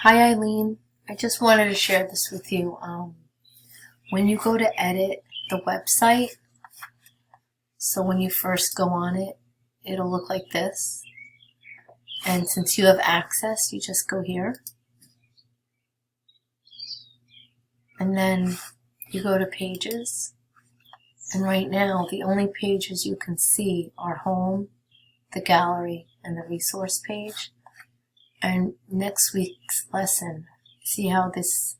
Hi Eileen, I just wanted to share this with you. When you go to edit the website, so when you first go on it, it'll look like this. And since you have access, you just go here. And then you go to pages. And right now, the only pages you can see are home, the gallery, and the resource page. And next week's lesson, see how this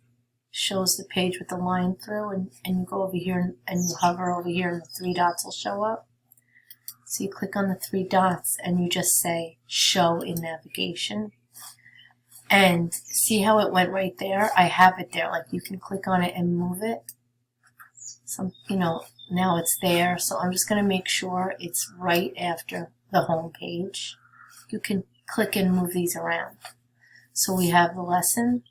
shows the page with the line through, and you go over here and you hover over here and the three dots will show up. So you click on the three dots and you just say show in navigation. And see how it went right there? I have it there, like you can click on it and move it. So, now it's there. So I'm just going to make sure it's right after the home page. You can click and move these around. So we have the lesson,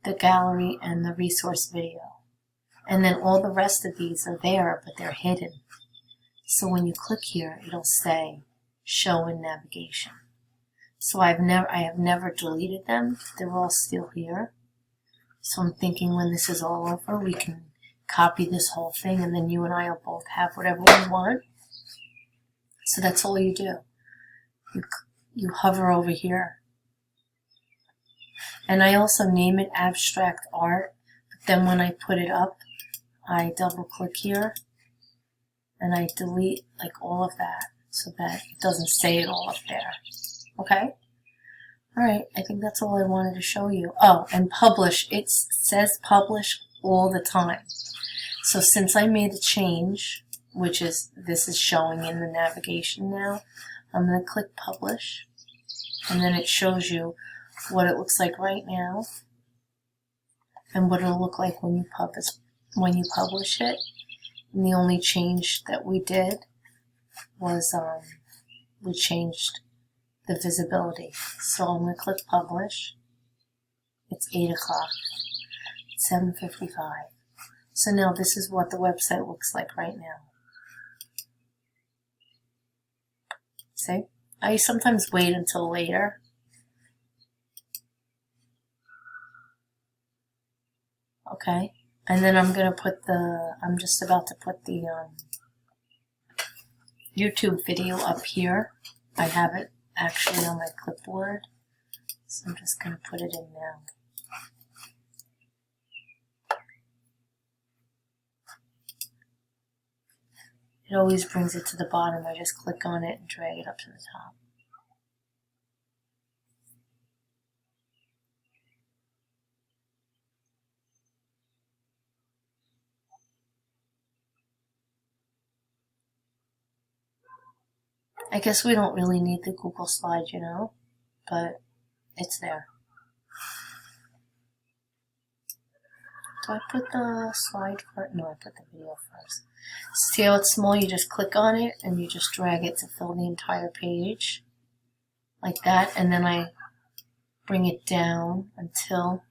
the gallery, and the resource video. And then all the rest of these are there, but they're hidden. So when you click here, it'll say show in navigation. So I have never deleted them. They're all still here. So I'm thinking when this is all over, we can copy this whole thing, and then you and I will both have whatever we want. So that's all you do. You hover over here. And I also name it abstract art, but then when I put it up, I double click here and I delete like all of that so that it doesn't say it all up there. Okay? Alright, I think that's all I wanted to show you. Oh, and publish. It says publish all the time. So since I made a change, which is this is showing in the navigation now, I'm going to click publish, and then it shows you what it looks like right now and what it'll look like when you publish it. And the only change that we did was we changed the visibility. So I'm going to click publish. It's 8 o'clock. It's 7:55. So now this is what the website looks like right now. See? I sometimes wait until later. Okay. And then I'm just about to put the YouTube video up here. I have it actually on my clipboard. So I'm just going to put it in now. It always brings it to the bottom. I just click on it and drag it up to the top. I guess we don't really need the Google slide, but it's there. Do I put the slide first? No, I put the video first. See how it's small? You just click on it and you just drag it to fill the entire page. Like that. And then I bring it down until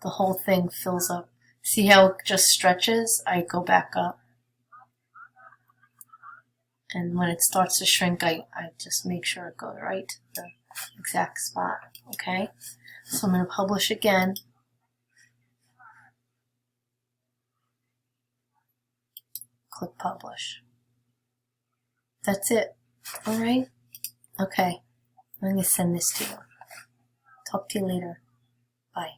the whole thing fills up. See how it just stretches? I go back up. And when it starts to shrink, I just make sure it goes right to the exact spot. Okay? So I'm going to publish again. Click publish. That's it. Alright? Okay. I'm going to send this to you. Talk to you later. Bye.